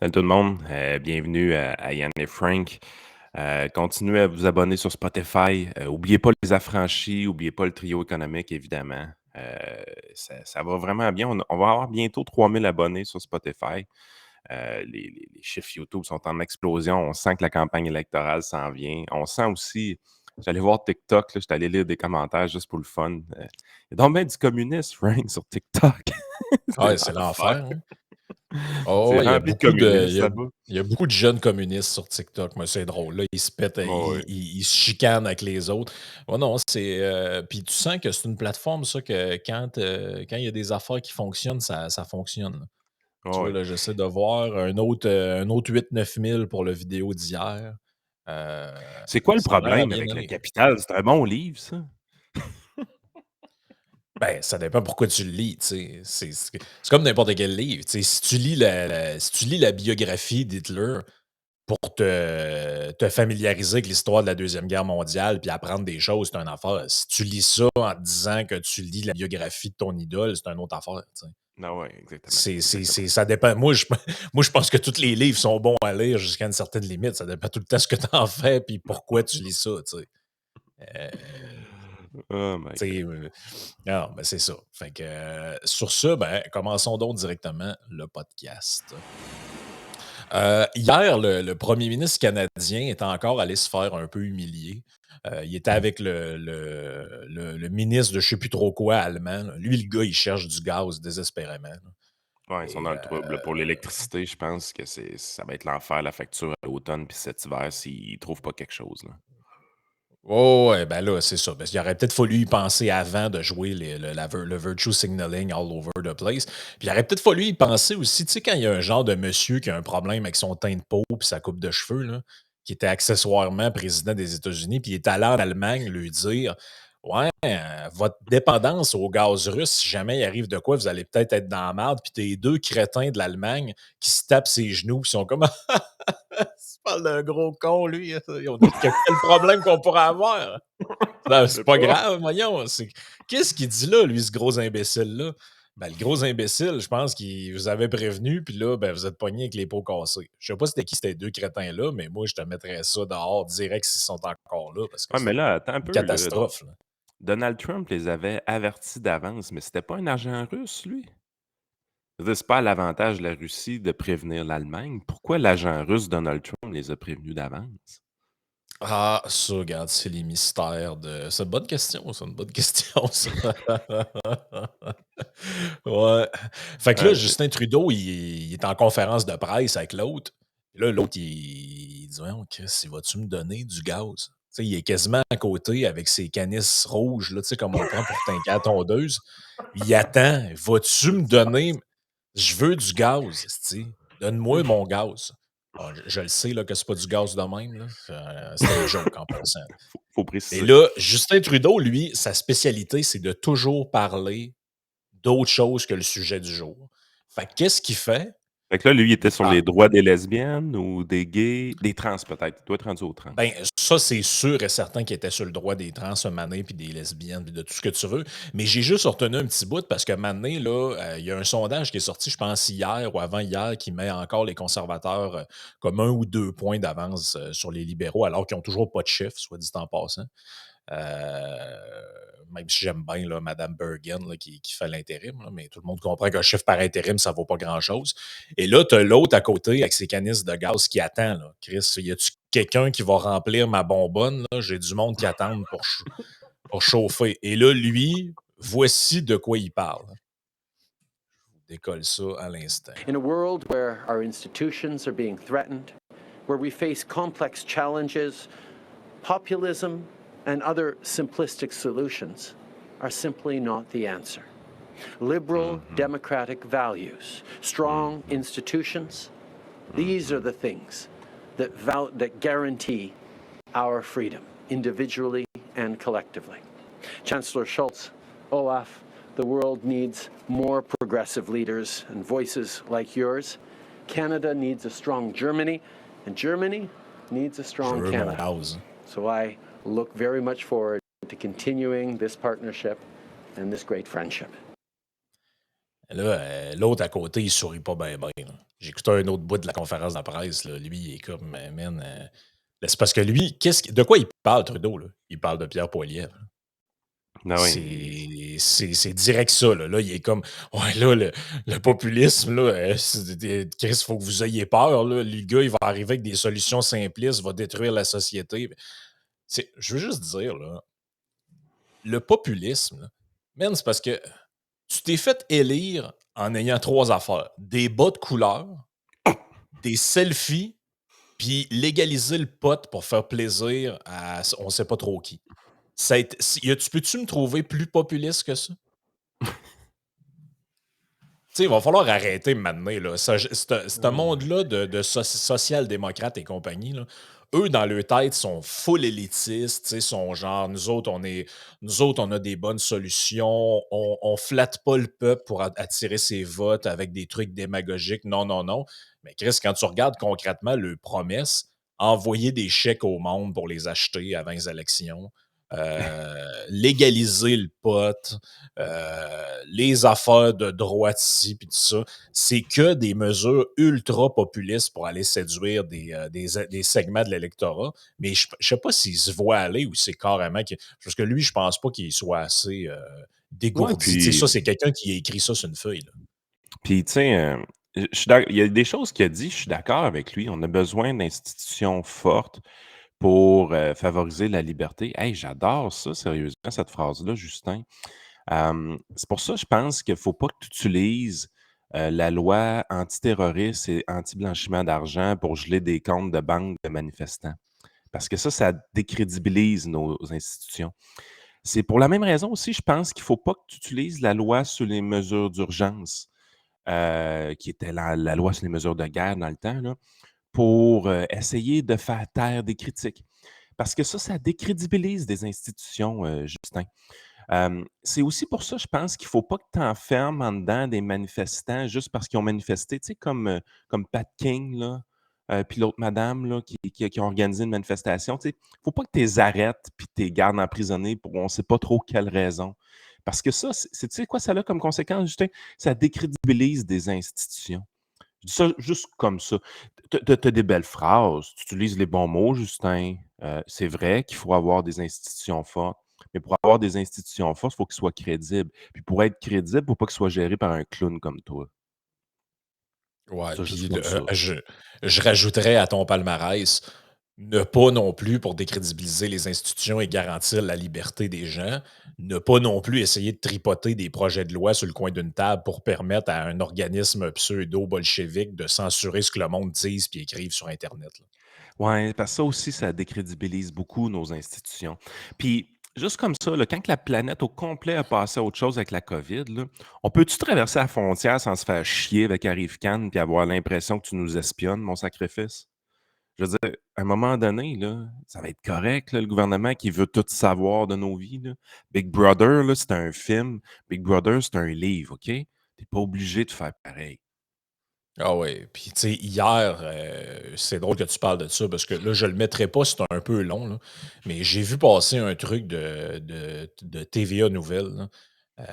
Salut tout le monde, bienvenue à Yann et Frank. Continuez à vous abonner sur Spotify. Oubliez pas les affranchis, oubliez pas le trio économique, évidemment. Ça va vraiment bien. On va avoir bientôt 3000 abonnés sur Spotify. Les chiffres YouTube sont en explosion. On sent que la campagne électorale s'en vient. On sent aussi, j'allais voir TikTok, là, j'étais allé lire des commentaires juste pour le fun. Il y a donc bien du communiste, Frank, sur TikTok. C'est Ouais, c'est l'enfer. l'enfer, hein. Oh, C'est ouais, il y a rempli de beaucoup de communistes là-bas. il y a beaucoup de jeunes communistes sur TikTok, mais c'est drôle, là, ils se pètent, Oh, oui. ils se chicanent avec les autres. Ouais, non, puis tu sens que c'est une plateforme ça que quand il y a des affaires qui fonctionnent, ça fonctionne, là. Tu Oh, vois, oui. là, j'essaie de voir un autre 8-9 000 pour le vidéo d'hier. Heu, C'est quoi le ça a l'air à problème bien avec Le aller. Capital? C'est un bon livre, ça? Ben, ça dépend pourquoi tu le lis, tu sais. C'est comme n'importe quel livre, tu sais. Si tu lis la biographie d'Hitler pour te familiariser avec l'histoire de la Deuxième Guerre mondiale puis apprendre des choses, c'est une affaire. Si tu lis ça en te disant que tu lis la biographie de ton idole, c'est une autre affaire, tu sais. Ah ouais, exactement, C'est exactement. ça dépend. Moi, je pense que tous les livres sont bons à lire jusqu'à une certaine limite. Ça dépend tout le temps ce que tu en fais puis pourquoi tu lis ça, tu sais. Heu Oh my Tu sais, god. non, ben, c'est ça. Fait que, sur ce, ben, commençons donc directement le podcast. Hier, le premier ministre canadien est encore allé se faire un peu humilier. Il était avec le ministre de je sais plus trop quoi allemand, là. Lui, le gars, il cherche du gaz désespérément, là. Ouais, ils sont Et dans le trouble, là. Pour l'électricité, je pense que ça va être l'enfer, la facture à l'automne puis cet hiver s'ils trouvent pas quelque chose, là. ouais, ben là, c'est ça. Parce qu'il aurait peut-être fallu y penser avant de jouer le virtue signaling all over the place. Puis il aurait peut-être fallu y penser aussi, tu sais, quand il y a un genre de monsieur qui a un problème avec son teint de peau puis sa coupe de cheveux, là, qui était accessoirement président des États-Unis, puis il est allé en Allemagne lui dire ouais, votre dépendance au gaz russe, si jamais il arrive de quoi, vous allez peut-être être dans la merde. Puis t'es deux crétins de l'Allemagne qui se tapent ses genoux, puis sont comme tu parles d'un gros con, lui. Ils ont dit quel problème qu'on pourrait avoir. Je Non, sais c'est pas pas. grave, voyons. Qu'est-ce qu'il dit là, lui, ce gros imbécile-là? Ben, le gros imbécile, je pense qu'il vous avait prévenu, puis là, ben, vous êtes pogné avec les pots cassés. Je sais pas c'était qui ces deux crétins-là, mais moi, je te mettrais ça dehors direct s'ils sont encore là, parce que Ouais, mais c'est là, attends un une peu, là. catastrophe, là. Donald Trump les avait avertis d'avance, mais c'était pas un agent russe, lui? Je veux dire, c'est pas à l'avantage de la Russie de prévenir l'Allemagne. Pourquoi l'agent russe Donald Trump les a prévenus d'avance? Ah, ça, regarde, c'est les mystères de. C'est une bonne question, c'est une bonne question, ça. Ouais. Fait que là, Ouais, Justin Trudeau, il est en conférence de presse avec l'autre. Là, l'autre, il dit voyons, Chris, vas-tu me donner du gaz? Tu sais, il est quasiment à côté avec ses canisses rouges, là, tu sais, comme on prend pour tanker à tondeuse. Il attend. Vas-tu me donner? Je veux du gaz, esti. Donne-moi mon gaz. Bon, je le sais là, que c'est pas du gaz de même. Là. C'était une joke en passant. faut Et préciser. là, Justin Trudeau, lui, sa spécialité, c'est de toujours parler d'autre chose que le sujet du jour. Fait que qu'est-ce qu'il fait? Fait que là, lui, il était Il sur parle. les droits des lesbiennes ou des gays, des trans peut-être. Il doit être rendu aux trans. Ben, ça, c'est sûr et certain qu'il était sur le droit des trans un mané, puis des lesbiennes, puis de tout ce que tu veux. Mais j'ai juste retenu un petit bout parce que mané, là, il y a un sondage qui est sorti, je pense, hier ou avant-hier, qui met encore les conservateurs comme 1 ou 2 points d'avance sur les libéraux, alors qu'ils n'ont toujours pas de chiffre, soit dit en passant. Même si j'aime bien là, Mme Bergen là, qui fait l'intérim, là, mais tout le monde comprend qu'un chiffre par intérim, ça ne vaut pas grand-chose. Et là, tu as l'autre à côté avec ses canisses de gaz qui attend. Là. Chris, y a-tu quelqu'un qui va remplir ma bonbonne? Là? J'ai du monde qui attend pour chauffer. Et là, lui, voici de quoi il parle. Décolle ça à l'instant. In a world where our institutions are being threatened, where we face complex challenges, populism and other simplistic solutions are simply not the answer. Liberal democratic values, strong institutions, these are the things that guarantee our freedom, individually and collectively. Chancellor Scholz, Olaf, the world needs more progressive leaders and voices like yours. Canada needs a strong Germany, and Germany needs a Je strong veux mon Canada. gaz. So I look very much forward to continuing this partnership and this great friendship. Là, l'autre à côté, il sourit pas bien, bien. J'ai écouté un autre bout de la conférence de presse, là. Lui, il est comme, man, c'est parce que lui, de quoi il parle, Trudeau, là? Il parle de Pierre Poilievre. Ah oui, C'est direct ça, là. Là, il est comme, ouais, là, le populisme, là, Chris, faut que vous ayez peur, là. Le gars, il va arriver avec des solutions simplistes, va détruire la société. Je veux juste dire, là, le populisme, là, man, c'est parce que tu t'es fait élire en ayant 3 affaires: des bas de couleur, des selfies, puis légaliser le pot pour faire plaisir à on sait pas trop qui. Ça a été peux-tu me trouver plus populiste que ça? Tu sais, il va falloir arrêter maintenant, là. Ce monde-là de social-démocrates et compagnie, là, eux, dans leur tête, sont full élitistes, tu sais, sont genre, nous autres, on a des bonnes solutions, on flatte pas le peuple pour attirer ses votes avec des trucs démagogiques. Non, non, non. Mais Chris, quand tu regardes concrètement leurs promesses, envoyer des chèques au monde pour les acheter avant les élections, légaliser le pot, les affaires de droite ici, puis tout ça, c'est que des mesures ultra populistes pour aller séduire des segments de l'électorat. Mais je ne sais pas s'il se voit aller ou c'est carrément. Parce que lui, je pense pas qu'il soit assez ouais, dégourdi. Tu sais, ça, puis, c'est quelqu'un qui a écrit ça sur une feuille, là. puis tu sais, il y a des choses qu'il a dit, je suis d'accord avec lui. On a besoin d'institutions fortes pour favoriser la liberté. Hey, j'adore ça, sérieusement, cette phrase-là, Justin. C'est pour ça, je pense qu'il ne faut pas que tu utilises la loi antiterroriste et anti-blanchiment d'argent pour geler des comptes de banque de manifestants. Parce que ça décrédibilise nos institutions. C'est pour la même raison aussi, je pense qu'il ne faut pas que tu utilises la loi sur les mesures d'urgence, qui était la loi sur les mesures de guerre dans le temps, là, pour essayer de faire taire des critiques. Parce que ça décrédibilise des institutions, Justin. C'est aussi pour ça, je pense qu'il ne faut pas que tu enfermes en dedans des manifestants juste parce qu'ils ont manifesté, tu sais, comme Pat King, là, puis l'autre madame là, qui ont organisé une manifestation. Tu sais, il ne faut pas que tu les arrêtes puis tu les gardes emprisonnés pour on ne sait pas trop quelle raison. Parce que ça, tu sais quoi ça a comme conséquence, Justin? Ça décrédibilise des institutions. Je dis ça juste comme ça. Tu as des belles phrases, tu utilises les bons mots, Justin. C'est vrai qu'il faut avoir des institutions fortes, mais pour avoir des institutions fortes, il faut qu'ils soient crédibles. Puis pour être crédible, il ne faut pas qu'ils soient gérés par un clown comme toi. Ouais, Ça, juste puis comme ça. je rajouterais à ton palmarès, ne pas non plus, pour décrédibiliser les institutions et garantir la liberté des gens, ne pas non plus essayer de tripoter des projets de loi sur le coin d'une table pour permettre à un organisme pseudo-bolchevique de censurer ce que le monde dise puis écrive sur Internet, là. Oui, parce que ça aussi, ça décrédibilise beaucoup nos institutions. Puis, juste comme ça, là, quand que la planète au complet a passé à autre chose avec la COVID, là, on peut-tu traverser la frontière sans se faire chier avec Arrive-Can puis avoir l'impression que tu nous espionnes, mon sacrifice? Je veux dire, à un moment donné, là, ça va être correct, là, le gouvernement qui veut tout savoir de nos vies, là. Big Brother, là, c'est un film. Big Brother, c'est un livre, OK? Tu pas obligé de faire pareil. Ah ouais, puis tu sais, hier, c'est drôle que tu parles de ça parce que là, je le mettrai pas, c'est un peu long, là, mais j'ai vu passer un truc de TVA Nouvelles, là,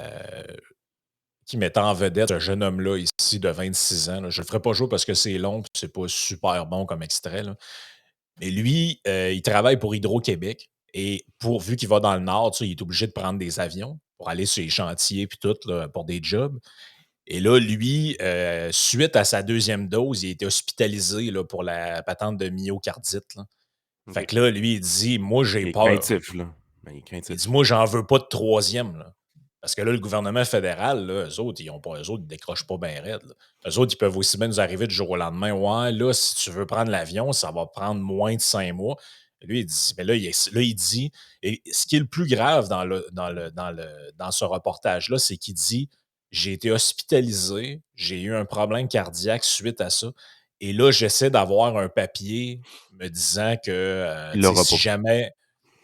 qui mettait en vedette ce jeune homme-là ici de 26 ans, là. Je le ferai pas jouer parce que c'est long et c'est pas super bon comme extrait, là. Mais lui, il travaille pour Hydro-Québec et vu qu'il va dans le Nord, tu sais, il est obligé de prendre des avions pour aller sur les chantiers puis tout, là, pour des jobs. Et là, lui, suite à sa deuxième dose, il a été hospitalisé là, pour la patente de myocardite, là. Fait OK. que là, lui, il dit: «Moi, j'ai Il est peur». craintif, là. Ben, il est Il dit: craintif. «Moi, j'en veux pas de troisième, là». Parce que là, le gouvernement fédéral, là, eux autres, ils décrochent pas bien raide, là. Eux autres, ils peuvent aussi bien nous arriver du jour au lendemain: «Ouais, là, si tu veux prendre l'avion, ça va prendre moins de 5 mois». Et lui, il dit mais là, il dit et ce qui est le plus grave dans ce reportage-là, c'est qu'il dit: «J'ai été hospitalisé, j'ai eu un problème cardiaque suite à ça et là, j'essaie d'avoir un papier me disant que, Il tu sais, l'aura si pas. jamais»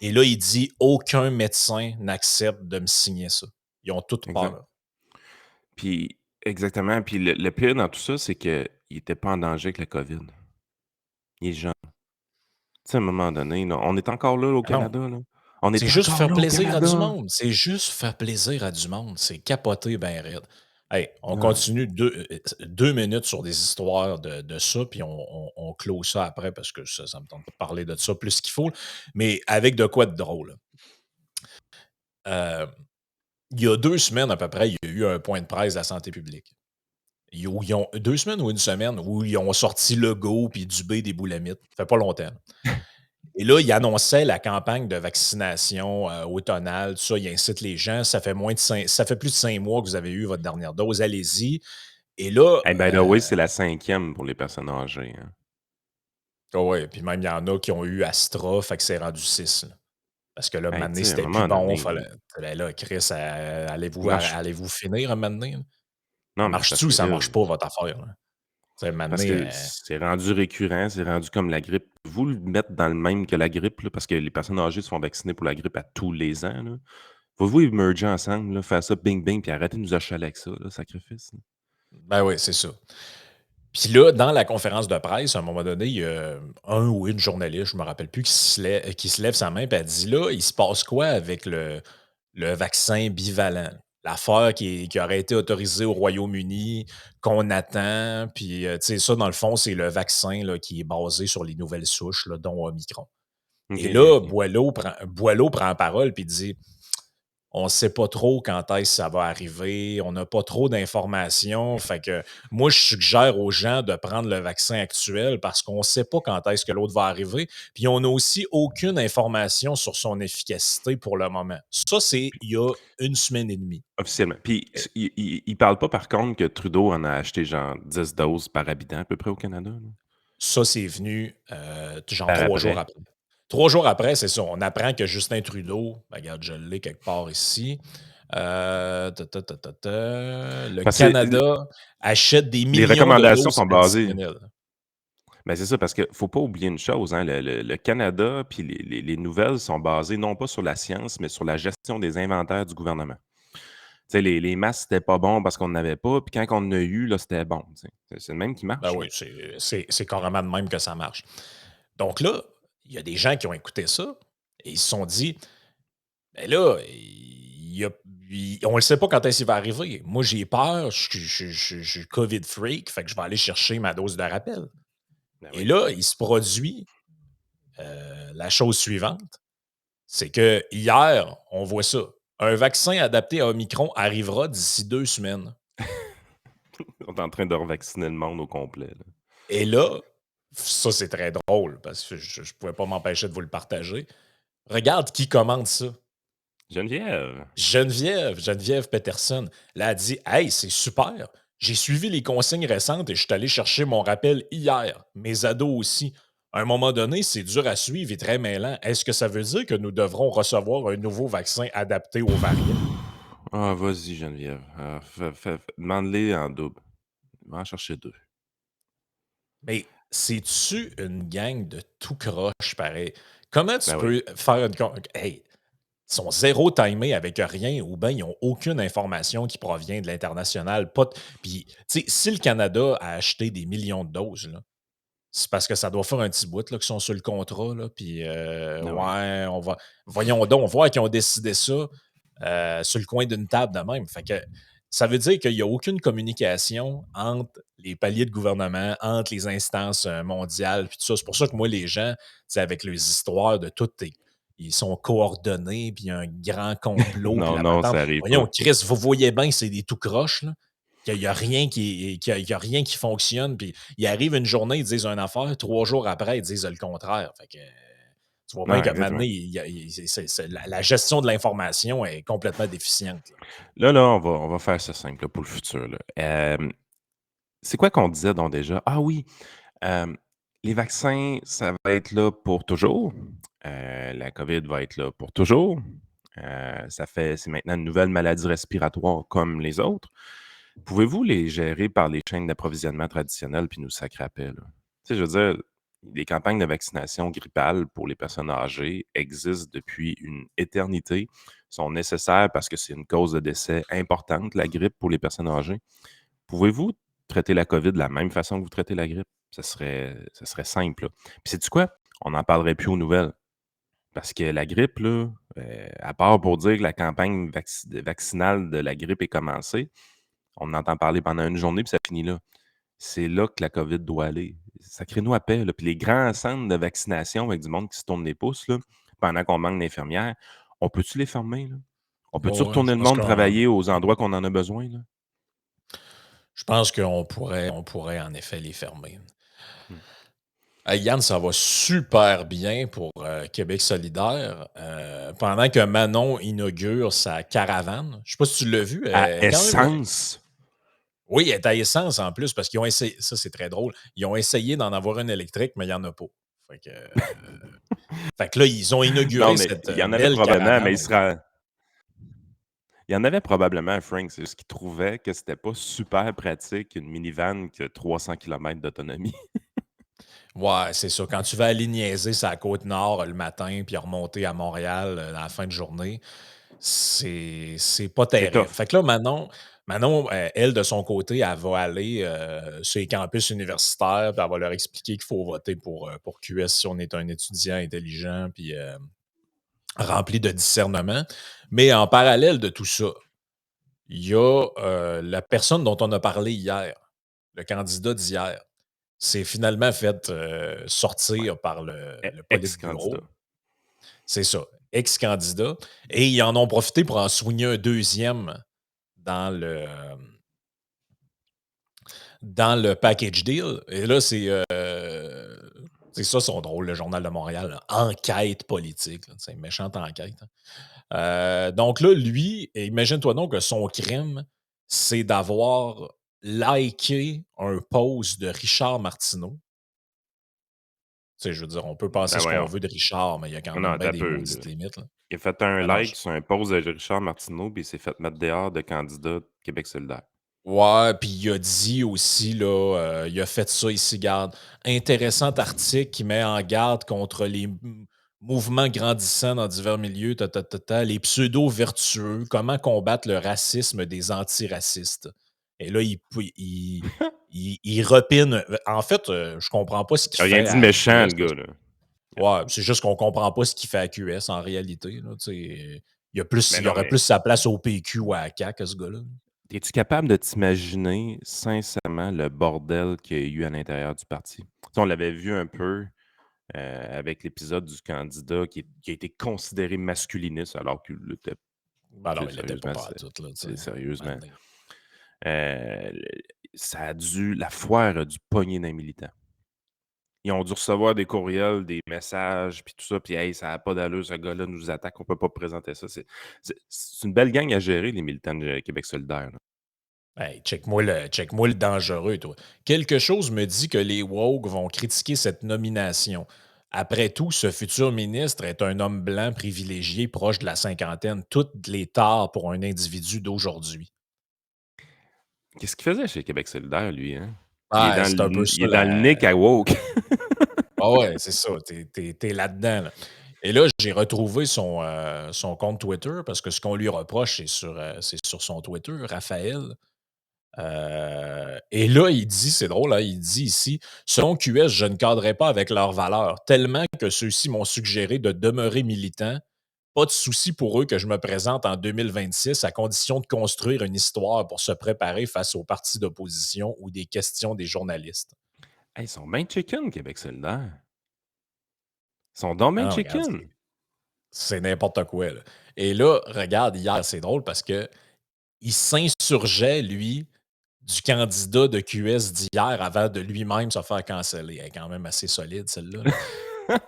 et là, il dit: «Aucun médecin n'accepte de me signer ça». Ils ont toutes Exact. peur. Puis exactement. Puis le pire dans tout ça, c'est qu'il était pas en danger avec la COVID. Il est jeune. Tu sais, à un moment donné, là, on est encore là au Ah non, Canada, là. On c'est est juste encore faire là au plaisir à du Canada. monde. C'est juste faire plaisir à du monde. C'est capoter ben raide. Hey, on Ouais. continue 2 minutes sur des histoires de ça, puis on clôt ça après parce que ça me tente pas de parler de ça plus qu'il faut. Mais avec de quoi de drôle. Euh, il y a 2 semaines à peu près, il y a eu un point de presse de la santé publique. Où ils ont 2 semaines ou une semaine où ils ont sorti Legault puis Dubé des boulamites. Ça fait pas longtemps. Et là, ils annonçaient la campagne de vaccination automnale, tout ça, ils incitent les gens. Ça fait plus de 5 mois que vous avez eu votre dernière dose, allez-y. Et là, Hey, by the way, c'est la 5e pour les personnes âgées, hein. ouais, puis même il y en a qui ont eu Astra, fait que c'est rendu 6. Là. Parce que là, Hey, tu maintenant, sais, à un c'était plus moment bon. donné, là, Ben là, Chris, moi, je allez-vous finir maintenant? Ça non, mais c'est marche-tu parce ou que ça là, marche pas, votre affaire? Là? Tu sais, parce maintenant, que c'est rendu récurrent, c'est rendu comme la grippe. Vous le mettre dans le même que la grippe, là, parce que les personnes âgées se font vacciner pour la grippe à tous les ans, là. Faut-vous émerger ensemble, là, faire ça bing bing, puis arrêter de nous achaler avec ça, là, sacrifice, là. ben oui, c'est ça. Puis là, dans la conférence de presse, à un moment donné, il y a un ou une journaliste, je me rappelle plus, qui se lève sa main et elle dit là, il se passe quoi avec le vaccin bivalent? L'affaire qui aurait été autorisée au Royaume-Uni, qu'on attend, puis tu sais, ça, dans le fond, c'est le vaccin là, qui est basé sur les nouvelles souches, là, dont Omicron. OK, Et OK, là, OK. Boileau prend la parole puis dit on ne sait pas trop quand est-ce que ça va arriver, on n'a pas trop d'informations. Fait que moi, je suggère aux gens de prendre le vaccin actuel parce qu'on ne sait pas quand est-ce que l'autre va arriver. Puis on n'a aussi aucune information sur son efficacité pour le moment. Ça, c'est il y a une semaine et demie. Officiellement. Puis, Euh, il parle pas, par contre, que Trudeau en a acheté genre 10 doses par habitant à peu près au Canada, là? Ça, c'est venu genre Par 3 jours après. après. 3 jours après, c'est ça. On apprend que Justin Trudeau, ben, regarde, je l'ai quelque part ici. Le Parce que Canada achète des les millions de recommandations doses sont basées. additionnelles. Ben, c'est ça, parce qu'il faut pas oublier une chose, hein, le Canada puis les nouvelles sont basées non pas sur la science, mais sur la gestion des inventaires du gouvernement. Tu sais, les masques, c'était pas bon parce qu'on n'en avait pas, puis quand on en a eu, là, c'était bon, tu sais. C'est le même qui Ben marche, là. oui, c'est carrément de même que ça marche. Donc là, il y a des gens qui ont écouté ça et ils se sont dit, ben là, on ne sait pas quand est-ce qu'il va arriver. Moi, j'ai peur, je suis COVID freak, fait que je vais aller chercher ma dose de rappel. Ben Et oui. là, il se produit la chose suivante, c'est que hier, on voit ça. Un vaccin adapté à Omicron arrivera d'ici 2 semaines. On est en train de revacciner le monde au complet, là. Et là, ça c'est très drôle parce que je ne pouvais pas m'empêcher de vous le partager. Regarde qui commande ça. Geneviève! Geneviève Peterson. Là, elle dit hey, c'est super. J'ai suivi les consignes récentes et je suis allé chercher mon rappel hier. Mes ados aussi. À un moment donné, c'est dur à suivre et très mêlant. Est-ce que ça veut dire que nous devrons recevoir un nouveau vaccin adapté aux variants? Ah, vas-y, Geneviève. Demande-les en double. Va en chercher 2. Mais c'est-tu une gang de tout croche pareil? Comment tu Ben oui. peux faire une. Hey, ils sont zéro timés avec rien ou bien ils n'ont aucune information qui provient de l'international. Puis, tu sais, si le Canada a acheté des millions de doses, là, c'est parce que ça doit faire un petit bout là, qu'ils sont sur le contrat. Là, puis, Ben oui. ouais, on va. Voyons donc, on voit qu'ils ont décidé ça sur le coin d'une table de même. Fait que ça veut dire qu'il n'y a aucune communication entre les paliers de gouvernement, entre les instances mondiales, puis tout ça. C'est pour ça que moi, les gens, tu sais, avec les histoires de tout, ils sont coordonnés, puis il y a un grand complot, puis Non, la non, patente. ça arrive pas. Voyons, Chris, vous voyez bien que c'est des tout croches, là. Qu'il n'y a rien qu'il y a rien qui fonctionne. Puis il arrive une journée, ils disent une affaire, 3 jours après, ils disent le contraire. Fait que tu vois bien Non, que maintenant, exactement. la gestion de l'information est complètement déficiente. Là. Là, on va faire ça simple là, pour le futur, là. C'est quoi qu'on disait donc déjà? Ah oui, hem, les vaccins, ça va être là pour toujours. La COVID va être là pour toujours. C'est maintenant une nouvelle maladie respiratoire comme les autres. Pouvez-vous les gérer par les chaînes d'approvisionnement traditionnelles puis nous sacrer à paix, là? Tu sais, je veux dire, les campagnes de vaccination grippale pour les personnes âgées existent depuis une éternité, sont nécessaires parce que c'est une cause de décès importante, la grippe pour les personnes âgées. Pouvez-vous traiter la COVID de la même façon que vous traitez la grippe? Ça serait simple, là. Puis sais-tu quoi? On n'en parlerait plus aux nouvelles. Parce que la grippe, là, à part pour dire que la campagne vaccinale de la grippe est commencée, On entend parler pendant une journée, puis ça finit là. C'est là que la COVID doit aller. Sacrez-nous à paix, là. Puis les grands centres de vaccination avec du monde qui se tourne les pouces, là, pendant qu'on manque d'infirmières, on peut-tu les fermer, là? On peut-tu Ouais, retourner le monde travailler aux endroits qu'on en a besoin, là? je pense qu'on pourrait en effet les fermer. Mmh. Yann, ça va super bien pour Québec solidaire. Pendant que Manon inaugure sa caravane, je sais pas si tu l'as vu, À quand même. essence? Oui, elle est à essence en plus, parce qu'ils ont essayé. Ça, c'est très drôle. Ils ont essayé d'en avoir une électrique, mais il n'y en a pas. Fait que là, ils ont Non, inauguré mais cette il y en avait belle probablement, mais caravane. il y en avait probablement, Frank, c'est juste qu'il trouvait que c'était pas super pratique une minivan qui a 300 kilomètres d'autonomie. Ouais, c'est ça. Quand tu vas aller niaiser sur la Côte-Nord le matin puis remonter à Montréal à la fin de journée, c'est pas C'est terrible. tough. Fait que là, Manon, elle, de son côté, elle va aller sur les campus universitaires, puis elle va leur expliquer qu'il faut voter pour QS si on est un étudiant intelligent puis rempli de discernement. Mais en parallèle de tout ça, il y a la personne dont on a parlé hier, le candidat d'hier, s'est finalement fait Ouais. sortir par le Ex-candidat. politburo. C'est ça, ex-candidat. Et ils en ont profité pour en soigner un deuxième dans le, dans le package deal. Et là, c'est ça son drôle, le Journal de Montréal. Là. Enquête politique. Là. C'est une méchante enquête. Hein. Donc là, lui, imagine-toi donc que son crime, c'est d'avoir liké un post de Richard Martineau. Tu sais, je veux dire, on peut penser Ben ce qu'on voyons. veut de Richard, mais il y a quand Non, non, même attends bien un des peu, là. maudites limites. Là. Il a fait un Non, non, like sur un post de Richard Martineau, puis il s'est fait mettre dehors de candidat de Québec solidaire. ouais, puis il a dit aussi, là, il a fait ça ici, garde. Intéressant article qui met en garde contre les mouvements grandissants dans divers milieux, les pseudo-vertueux, comment combattre le racisme des antiracistes. Et là, il repine. En fait, je comprends pas ce Il qu'il a rien fait dit de à méchant, le QS. gars, là. Ouais, c'est juste qu'on comprend pas ce qu'il fait à QS en réalité. Là, tu sais. Mais Il non, aurait mais plus sa place au PQ ou à la CAQ, ce gars-là. es-tu capable de t'imaginer sincèrement le bordel qu'il y a eu à l'intérieur du parti? Tu sais, on l'avait vu un peu avec l'épisode du candidat qui a été considéré masculiniste alors qu'il l'était. Ben Tu non, sais, il l'était pas sérieusement, partout, là, tu sais. sérieusement. Mané. Le- la foire a dû pogner d'un militant. Ils ont dû recevoir des courriels, des messages, puis tout ça, puis hey, ça n'a pas d'allure, ce gars-là nous attaque, on peut pas présenter ça. C'est une belle gang à gérer, les militants de Québec solidaire. Là. Hey, check-moi le dangereux, toi. Quelque chose me dit que les woke vont critiquer cette nomination. Après tout, ce futur ministre est un homme blanc privilégié proche de la cinquantaine, toutes les tares pour un individu d'aujourd'hui. Qu'est-ce qu'il faisait chez Québec solidaire, lui, hein? Ah, c'est un peu Il ça est dans le la. Nick à woke. Ah ouais, c'est ça. T'es là-dedans. Là. Et là, j'ai retrouvé son compte Twitter parce que ce qu'on lui reproche, c'est sur son Twitter, Raphaël. Et là, il dit, c'est drôle, hein, il dit ici, selon QS, je ne cadrerai pas avec leurs valeurs, tellement que ceux-ci m'ont suggéré de demeurer militant. Pas de souci pour eux que je me présente en 2026 à condition de construire une histoire pour se préparer face aux partis d'opposition ou des questions des journalistes. Hey, ils sont bien chicken, Québec solidaire. Ils sont donc Ah bien non, regarde, chicken. c'est n'importe quoi. Là. Et là, regarde, hier, c'est drôle parce que il s'insurgeait, lui, du candidat de QS d'hier avant de lui-même se faire canceller. Elle est quand même assez solide, celle-là. Là.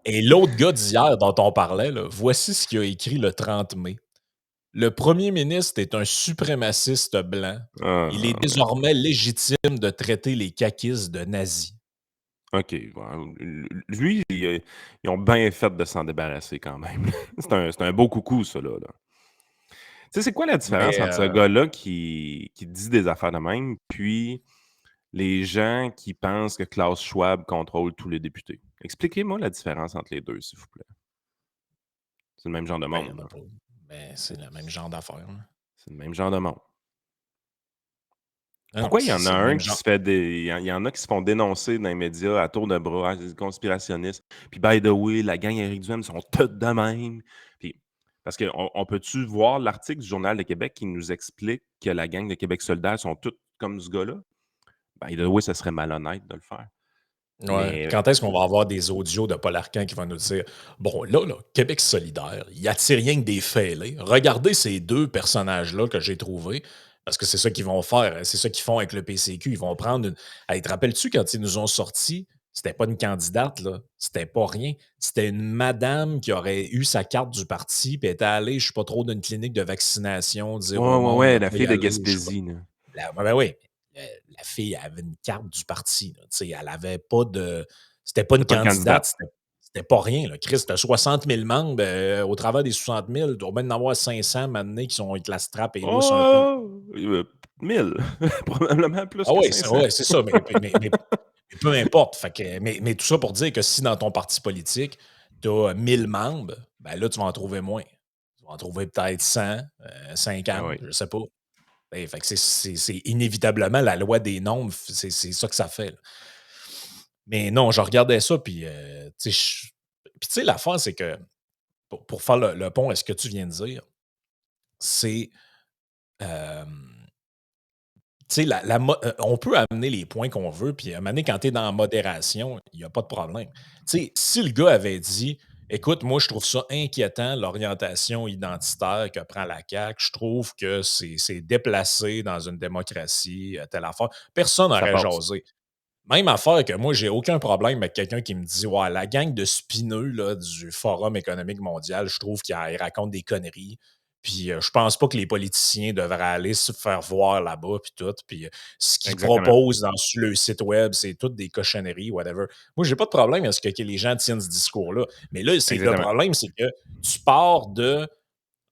Et l'autre gars d'hier dont on parlait, là, voici ce qu'il a écrit le 30 mai. Le premier ministre est un suprémaciste blanc. Il est Ah, désormais légitime de traiter les caquistes de nazis. OK. Bon, lui, ils ont bien fait de s'en débarrasser quand même. C'est un beau coucou, ça, là. Tu sais, c'est quoi la différence Mais entre ce gars-là qui dit des affaires de même, puis les gens qui pensent que Klaus Schwab contrôle tous les députés? Expliquez-moi la différence entre les deux, s'il vous plaît. C'est le même genre de ben, il n'y monde, en a là. pas. Ben, c'est le même genre d'affaire. Là. C'est le même genre de monde. Ah non, Pourquoi il y en a c'est le un même qui genre. se fait il y en a qui se font dénoncer dans les médias à tour de bras, ah, c'est des conspirationnistes. Puis by the way, la gang Éric Duhem sont toutes de même. Puis Parce qu'on peut-tu voir l'article du Journal de Québec qui nous explique que la gang de Québec solidaire sont toutes comme ce gars-là? Ben, oui, ça serait malhonnête de le faire. Ouais. Puis Mais quand est-ce qu'on va avoir des audios de Paul Arcand qui vont nous dire bon, là, Québec solidaire, il attire rien que des fêlés. Regardez ces deux personnages-là que j'ai trouvés, parce que c'est ça qu'ils vont faire. C'est ça qu'ils font avec le PCQ. Ils vont prendre une. Hey, te rappelles-tu quand ils nous ont sortis? C'était pas une candidate, là. C'était pas rien. C'était une madame qui aurait eu sa carte du parti, puis était allée, je sais pas trop, d'une clinique de vaccination, dire au monde, ouais, là, la pas y fille de aller, ou je sais pas. Gaspésie, là. Ben oui, la fille avait une carte du parti. Là, tu sais, elle avait pas de. C'était pas une C'est pas une candidate, candidate. c'était pas rien. Là. Chris, t'as 60 000 membres. Au travers des 60 000, tu dois bien en avoir 500 maintenant qui sont avec la strap et lousse un peu. Oh! 1000. Probablement plus Ah que oui, 500. ouais, c'est ça. Mais peu importe. Fait que, mais tout ça pour dire que si dans ton parti politique, tu as 1000 membres, ben là, tu vas en trouver moins. Tu vas en trouver peut-être 100, Ah 50, oui, je sais pas. Fait que c'est inévitablement la loi des nombres, c'est ça que ça fait. Là. Mais non, je regardais ça, puis tu sais, puis tu sais, l'affaire, c'est que pour faire le pont à ce que tu viens de dire, c'est, euh, tu sais, on peut amener les points qu'on veut, puis à un moment donné, quand tu es dans la modération, il n'y a pas de problème. Tu sais, si le gars avait dit, écoute, moi, je trouve ça inquiétant, l'orientation identitaire que prend la CAQ, je trouve que c'est déplacé dans une démocratie, telle affaire, personne ça n'aurait passe. jasé. Même affaire que moi, j'ai aucun problème avec quelqu'un qui me dit ouais, la gang de spineux là, du Forum économique mondial, je trouve qu'ils racontent des conneries. Puis je pense pas que les politiciens devraient aller se faire voir là-bas, puis tout. Puis ce qu'ils Exactement. proposent sur le site web, c'est toutes des cochonneries, whatever. Moi, j'ai pas de problème à ce que les gens tiennent ce discours-là. Mais là, le Exactement. problème, c'est que tu pars de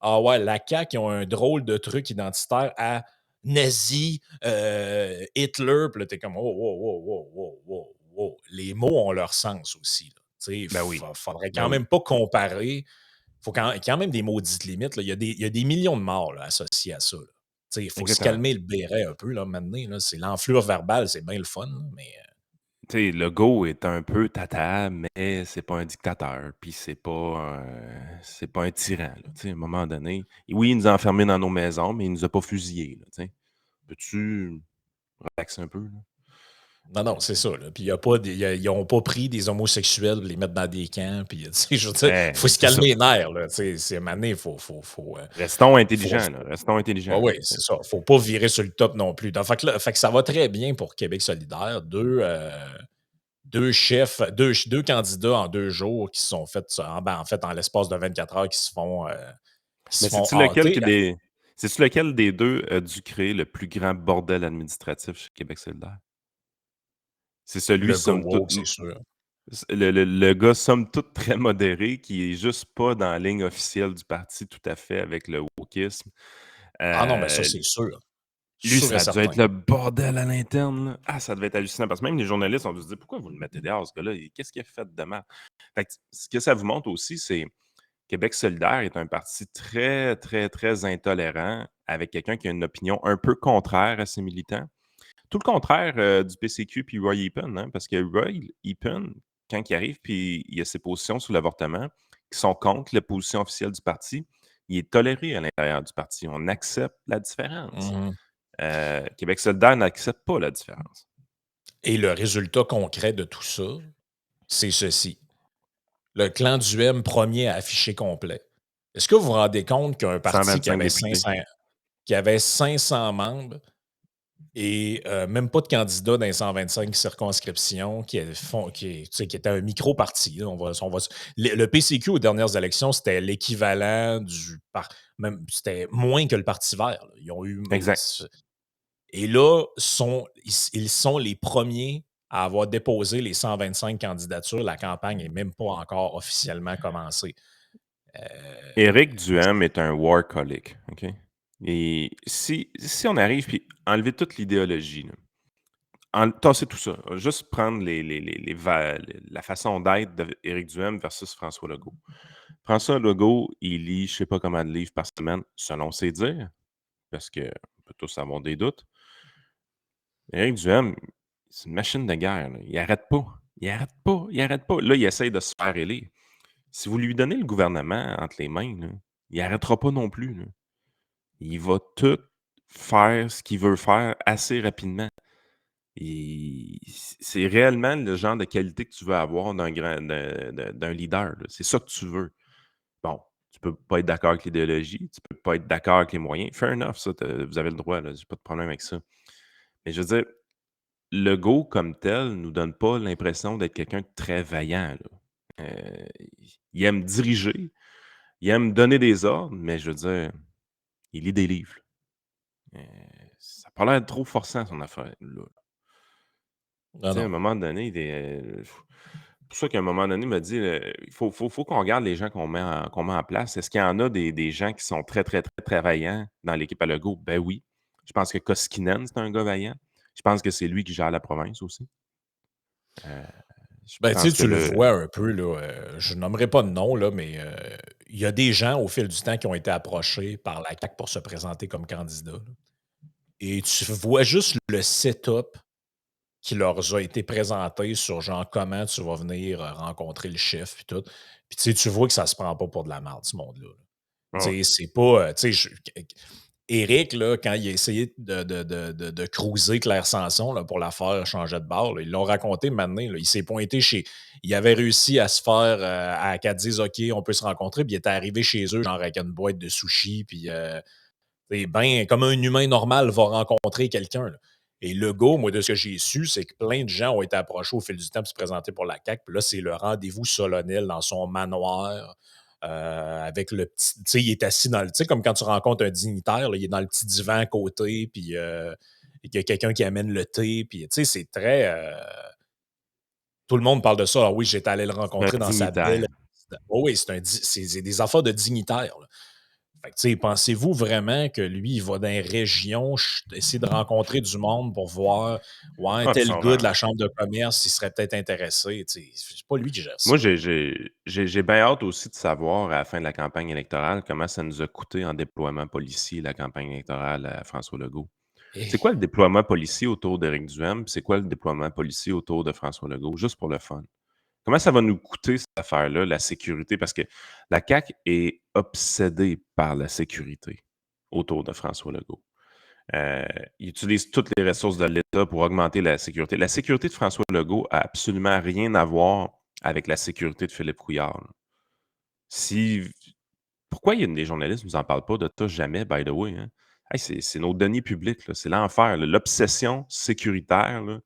ah ouais, la CAQ, ils ont un drôle de truc identitaire à nazi, Hitler. Puis là, t'es comme, oh, wow, wow, wow, wow, wow, wow. Les mots ont leur sens aussi. Là. Tu sais, il Ben oui. faudrait Ben quand oui. même pas comparer. Il faut quand même des maudites limites. Là. Il y a des millions de morts là, associés à ça. Là. Tu sais, il faut se Exactement. calmer le béret un peu là, maintenant. Là. C'est l'enflure verbale, c'est bien le fun. Là, mais Tu sais, Legault est un peu tata, mais c'est pas un dictateur, puis c'est pas un tyran, là, tu sais, à un moment donné. Et oui, il nous a enfermés dans nos maisons, mais il nous a pas fusillés, là, tu sais. Peux-tu relaxer un peu, là? non, non, c'est ça. Là. Puis ils n'ont pas pris des homosexuels pour les mettre dans des camps. Puis, tu sais, je veux dire, il faut se C'est ça. calmer les nerfs. Là. Tu sais, c'est mané, il Restons faut, intelligents, là, restons ouais, intelligents, là, ouais, tu sais. c'est ça. Faut pas virer sur le top non plus. Donc, fait que ça va très bien pour Québec solidaire. Deux chefs, deux candidats en 2 jours qui se sont faits, en fait, en l'espace de 24 heures, qui se Mais font hâter. sais-tu lequel des 2 a dû créer le plus grand bordel administratif chez Québec solidaire? C'est celui, Le go somme toute, woke, c'est sûr. le gars, somme toute, très modéré, qui est juste pas dans la ligne officielle du parti tout à fait avec le wokisme. Ah non, mais ça, Euh, c'est sûr. Lui, Sûr et ça a dû certain. être le bordel à l'interne, là. Ah, ça devait être hallucinant parce que même les journalistes ont dû se dire: «Pourquoi vous le mettez dehors, ce gars-là? Qu'est-ce qu'il a fait de mal?» Fait que ce que ça vous montre aussi, c'est Québec solidaire est un parti très, très, très intolérant avec quelqu'un qui a une opinion un peu contraire à ses militants. Tout le contraire, du PCQ puis Roy Eapen, hein, parce que Roy Eapen, quand il arrive puis il a ses positions sur l'avortement qui sont contre la position officielle du parti, il est toléré à l'intérieur du parti. On accepte la différence. Mhm. Québec solidaire n'accepte pas la différence. Et le résultat concret de tout ça, c'est ceci. Le clan du M premier à afficher complet. Est-ce que vous vous rendez compte qu'un parti 125 députés. qui avait 500 membres et même pas de candidats dans les 125 circonscriptions, tu sais, qui était un micro-parti, là, le PCQ aux dernières élections, c'était l'équivalent même c'était moins que le Parti vert. Là. Ils ont eu. Exact. Et là, ils sont les premiers à avoir déposé les 125 candidatures. La campagne n'est même pas encore officiellement commencée. Éric Duhem est un warcolic, OK? Et si on arrive puis enlever toute l'idéologie, là, tasser tout ça, juste prendre la façon d'être d'Éric Duhem versus François Legault. François Legault, il lit je sais pas combien de livres par semaine, selon ses dires, parce qu'on peut tous avoir des doutes. Éric Duhem, c'est une machine de guerre, là. Il arrête pas. Il arrête pas, il arrête pas. Là, il essaye de se faire élire. Si vous lui donnez le gouvernement entre les mains, là, il n'arrêtera pas non plus, là. Il va tout faire ce qu'il veut faire assez rapidement. C'est réellement le genre de qualité que tu veux avoir d'un leader, là. C'est ça que tu veux. Bon, tu peux pas être d'accord avec l'idéologie, tu peux pas être d'accord avec les moyens. Fair enough, ça, vous avez le droit, là, j'ai pas de problème avec ça. Mais je veux dire, Legault comme tel nous donne pas l'impression d'être quelqu'un de très vaillant, là. Il aime diriger, il aime donner des ordres, mais je veux dire, il lit des livres. Ça a pas l'air trop forçant son affaire, là. Non, Tu sais, à un non. moment donné, c'est pour ça qu'à un moment donné, il m'a dit, il faut qu'on regarde les gens qu'on met en place. Est-ce qu'il y en a des gens qui sont très, très, très, très vaillants dans l'équipe à Legault? Ben oui. Je pense que Koskinen, c'est un gars vaillant. Je pense que c'est lui qui gère la province aussi. Euh, je Ben, tu sais, pense que tu le vois un peu, là, je nommerai pas de nom, là, mais il y a des gens au fil du temps qui ont été approchés par la CAQ pour se présenter comme candidat, là. Et tu vois juste le setup qui leur a été présenté sur genre comment tu vas venir rencontrer le chef puis tout. Puis tu vois que ça se prend pas pour de la merde, ce monde-là, là. Ah ouais. Tu sais, c'est pas. Éric, là, quand il a essayé de cruiser Claire Sanson là, pour la faire changer de bar, là, ils l'ont raconté maintenant. Là, il s'est pointé chez. Il avait réussi à se faire. Qu'elle dise OK, on peut se rencontrer. Puis il était arrivé chez eux, genre avec une boîte de sushis. Puis ben, comme un humain normal va rencontrer quelqu'un, là. Et Legault, moi, de ce que j'ai su, c'est que plein de gens ont été approchés au fil du temps pour se présenter pour la CAQ. Puis là, c'est le rendez-vous solennel dans son manoir. Avec le petit. Tu sais, il est assis dans le. Tu sais, comme quand tu rencontres un dignitaire, là, il est dans le petit divan à côté, puis il y a quelqu'un qui amène le thé. Puis, tu sais, c'est très. Tout le monde parle de ça. Ah oui, j'étais allé le C'est un rencontrer dans sa belle. dignitaire. Oh oui, c'est des affaires de dignitaire, là. Fait que, tu sais, pensez-vous vraiment que lui, il va dans les régions essayer de rencontrer du monde pour voir, ouais, Ah, tel gars de sûrement. la chambre de commerce, il serait peut-être intéressé, tu sais. C'est pas lui qui gère ça, Moi, là. j'ai bien hâte aussi de savoir à la fin de la campagne électorale comment ça nous a coûté en déploiement policier la campagne électorale à François Legault. C'est quoi Eh, le déploiement policier autour d'Éric Duhaime? Puis c'est quoi le déploiement policier autour de François Legault? Juste pour le fun. Comment ça va nous coûter cette affaire-là, la sécurité? Parce que la CAQ est obsédée par la sécurité autour de François Legault. Euh, il utilise toutes les ressources de l'État pour augmenter la sécurité. La sécurité de François Legault a absolument rien à voir avec la sécurité de Philippe Couillard, là. Si Pourquoi il y a des journalistes qui nous en parlent pas de ça jamais, by the way, hein? Hey, c'est nos deniers publics, là, c'est l'enfer, là. L'obsession sécuritaire, là.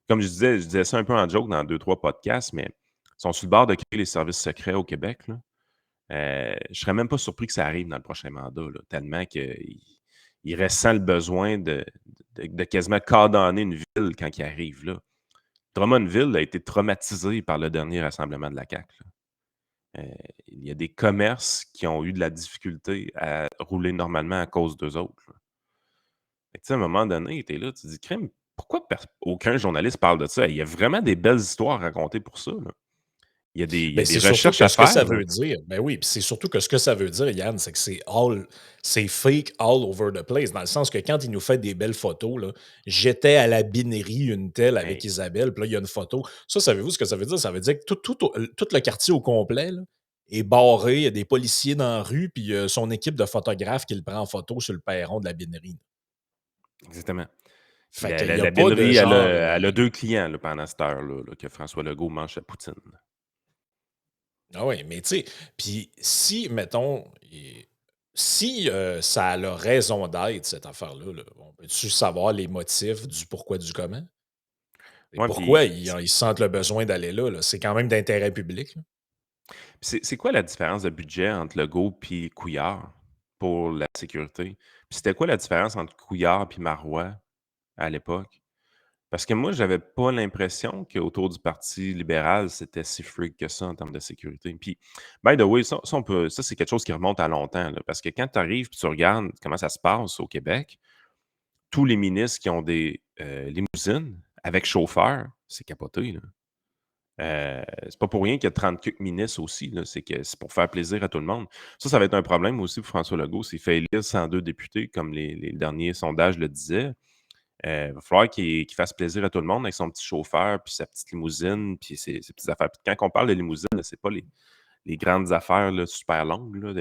Comme je disais ça un peu en joke dans deux trois podcasts, mais ils sont sur le bord de créer les services secrets au Québec, là. Je serais même pas surpris que ça arrive dans le prochain mandat, là, tellement qu'il ressent le besoin de quasiment cordonner une ville quand il arrive, là. Drummondville a été traumatisé par le dernier rassemblement de la CAQ, là. Il y a des commerces qui ont eu de la difficulté à rouler normalement à cause d'eux autres, là. Fait que, tu sais, à un moment donné, tu es là, tu te dis: «Crime, pourquoi aucun journaliste parle de ça?» Il y a vraiment des belles histoires à raconter pour ça, là. Il y a ben, des c'est surtout recherches que à ce que ça faire, là. veut dire, ben oui, puis c'est surtout que ce que ça veut dire, Yann, c'est que c'est fake all over the place, dans le sens que quand il nous fait des belles photos, là, j'étais à la binerie une telle avec Hey, Isabelle, puis là, il y a une photo. Ça, savez-vous ce que ça veut dire? Ça veut dire que tout le quartier au complet, là, est barré, il y a des policiers dans la rue, puis son équipe de photographes qui le prend en photo sur le perron de la binerie. exactement. Puis Fait la qu'il la n'y a la pas de binerie, genre. elle a 2 clients, là, pendant cette heure-là, là, que François Legault mange sa poutine, là. Ah oui, mais tu sais, puis si, mettons, si ça a la raison d'être, cette affaire-là, là, on peut-tu savoir les motifs du pourquoi du comment? Et Ouais, pourquoi puis ils sentent le besoin d'aller là, là? C'est quand même d'intérêt public, là. c'est quoi la différence de budget entre Legault puis Couillard pour la sécurité? Puis c'était quoi la différence entre Couillard puis Marois à l'époque? Parce que moi, j'avais pas l'impression qu'autour du Parti libéral, c'était si freak que ça en termes de sécurité. Puis, by the way, ça c'est quelque chose qui remonte à longtemps, là, parce que quand tu arrives et tu regardes comment ça se passe au Québec, tous les ministres qui ont des limousines avec chauffeur, c'est capoté, là. C'est pas pour rien qu'il y a 30 quelques ministres aussi, là, c'est que c'est pour faire plaisir à tout le monde. Ça va être un problème aussi pour François Legault s'il fait élire 102 députés, comme les derniers sondages le disaient. Il va falloir qu'il fasse plaisir à tout le monde avec son petit chauffeur, puis sa petite limousine, puis ses petites affaires. Puis quand on parle de limousine, là, c'est pas les grandes affaires là, super longues. Là,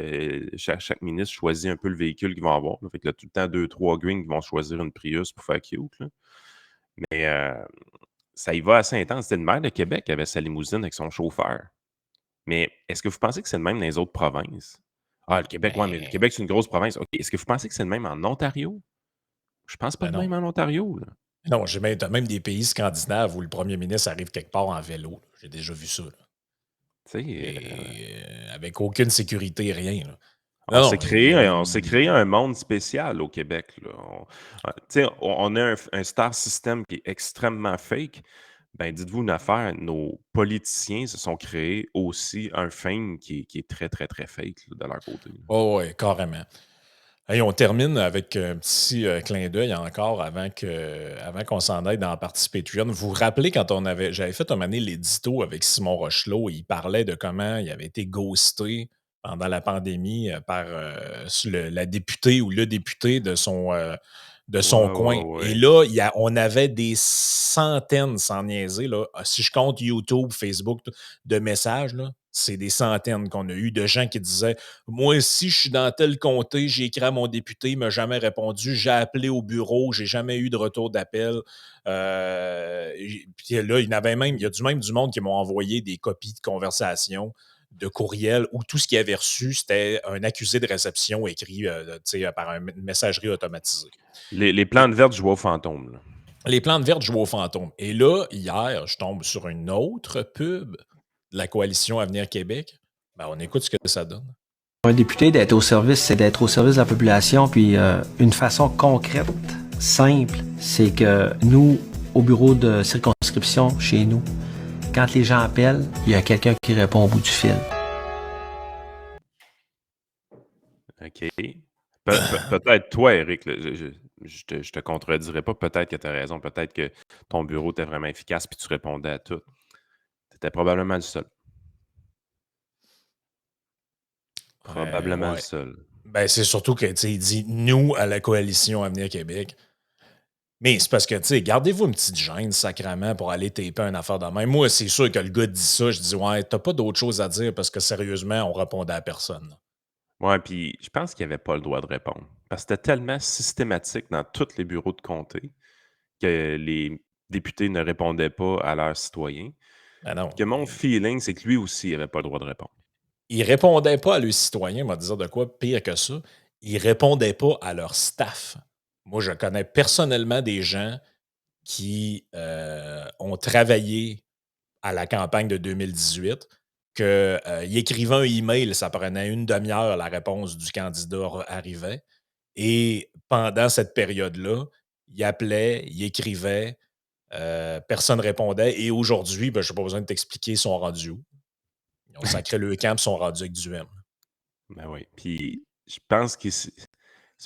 chaque ministre choisit un peu le véhicule qu'ils vont avoir. Là. Fait que là, tout le temps, 2-3 greens qui vont choisir une Prius pour faire cute. Là. Mais ça y va assez intense. C'était le maire de Québec qui avait sa limousine avec son chauffeur. Mais est-ce que vous pensez que c'est le même dans les autres provinces? Ah, le Québec, ouais, mais le Ben, Québec, c'est une grosse province. OK. Est-ce que vous pensez que c'est le même en Ontario? Je pense pas ben le non. même en Ontario. Là. Non, t'as même des pays scandinaves où le premier ministre arrive quelque part en vélo. Là. J'ai déjà vu ça. Là. Tu sais, Et avec aucune sécurité, rien. Là. on Non, s'est non. créé un monde spécial au Québec. Là. Tu sais, on a un star system qui est extrêmement fake. Ben, dites-vous une affaire, nos politiciens se sont créés aussi un fame qui est très, très, très fake là, de leur côté. Là. Oh, ouais, carrément. Hey, on termine avec un petit clin d'œil encore avant qu'on s'en aille dans la partie Patreon. Vous vous rappelez quand j'avais fait un moment donné l'édito avec Simon Rochelot, il parlait de comment il avait été ghosté pendant la pandémie par la députée ou le député de son Ouais, coin. ouais, Et ouais. là, on avait des centaines, sans niaiser, là, si je compte YouTube, Facebook, de messages, là, c'est des centaines qu'on a eu de gens qui disaient moi aussi, je suis dans tel comté, j'ai écrit à mon député, il m'a jamais répondu, j'ai appelé au bureau, j'ai jamais eu de retour d'appel. Puis là, il y a même du monde qui m'ont envoyé des copies de conversations, de courriels, où tout ce qu'ils avaient reçu, c'était un accusé de réception écrit par une messagerie automatisée. Les plantes vertes jouent au fantôme. Là. Les plantes vertes jouent au fantôme. Et là, hier, je tombe sur une autre pub de la coalition Avenir Québec. Ben, on écoute ce que ça donne. Un député, d'être au service, c'est d'être au service de la population. Puis une façon concrète, simple, c'est que nous, au bureau de circonscription, chez nous, quand les gens appellent, il y a quelqu'un qui répond au bout du fil. OK. Peut-être toi, Eric, là, je te contredirais pas. Peut-être que tu as raison. Peut-être que ton bureau était vraiment efficace puis tu répondais à tout. Tu étais probablement le seul. Probablement le Ouais. seul. Ben, c'est surtout que, tu sais, il dit nous à la coalition Avenir Québec. Mais c'est parce que, tu sais, gardez-vous une petite gêne, sacrément, pour aller taper une affaire de même. Moi, c'est sûr que le gars dit ça, je dis, ouais, t'as pas d'autre chose à dire parce que sérieusement, on répondait à personne. Là. Ouais, puis je pense qu'il n'y avait pas le droit de répondre. Parce que c'était tellement systématique dans tous les bureaux de comté que les députés ne répondaient pas à leurs citoyens. Ben non. Que mon feeling, c'est que lui aussi, il n'avait pas le droit de répondre. Ils répondaient pas à leurs citoyens, m'a dire de quoi, pire que ça. Ils répondaient pas à leur staff. Moi, je connais personnellement des gens qui ont travaillé à la campagne de 2018 qu'il écrivait un email, ça prenait une demi-heure, la réponse du candidat arrivait. Et pendant cette période-là, il appelait, il écrivait, personne ne répondait. Et aujourd'hui, ben, je n'ai pas besoin de t'expliquer, ils sont rendus où. Ils ont sacré le camp, ils sont rendus avec du M. Ben oui. Puis je pense que c'est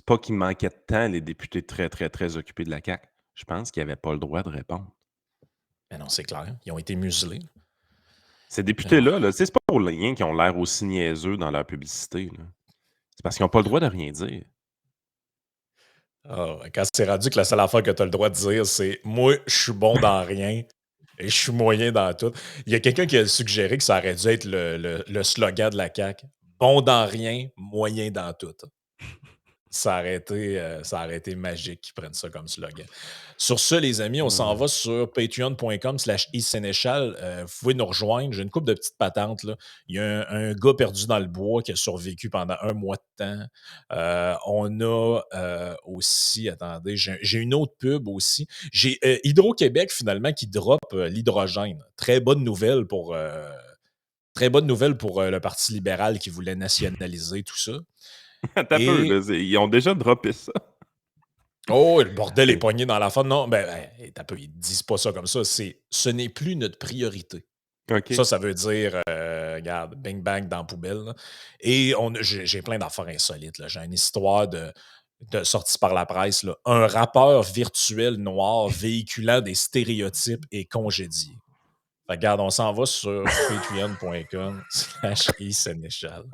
pas qu'il manquait de temps, les députés très, très, très occupés de la CAQ. Je pense qu'ils n'avaient pas le droit de répondre. Ben non, c'est clair. Ils ont été muselés. Ces Non. députés-là, là, c'est pas pour rien qu'ils ont l'air aussi niaiseux dans leur publicité. Là. C'est parce qu'ils n'ont pas le droit de rien dire. Ah, quand c'est rendu que la seule affaire que tu as le droit de dire, c'est moi, je suis bon dans rien et je suis moyen dans tout. Il y a quelqu'un qui a suggéré que ça aurait dû être le slogan de la CAQ. Bon dans rien, moyen dans tout. Ça aurait été magique qu'ils prennent ça comme slogan. Sur ce, les amis, on s'en va sur patreon.com/isénéchal. Vous pouvez nous rejoindre. J'ai une couple de petites patentes. Là. Il y a un gars perdu dans le bois qui a survécu pendant un mois de temps. On a aussi, attendez, j'ai une autre pub aussi. J'ai Hydro-Québec, finalement, qui drop l'hydrogène. Très bonne nouvelle pour le Parti libéral qui voulait nationaliser tout ça. Attends un peu, là, ils ont déjà droppé ça. Oh, le bordel est poigné dans la face. Non, ils disent pas ça comme ça. Ce n'est plus notre priorité. OK. Ça veut dire, regarde, bing bang dans la poubelle. Là. Et j'ai plein d'affaires insolites. Là. J'ai une histoire de sortie par la presse. Là. Un rappeur virtuel noir véhiculant des stéréotypes est congédié. Regarde, on s'en va sur patreon.com/isénéchal.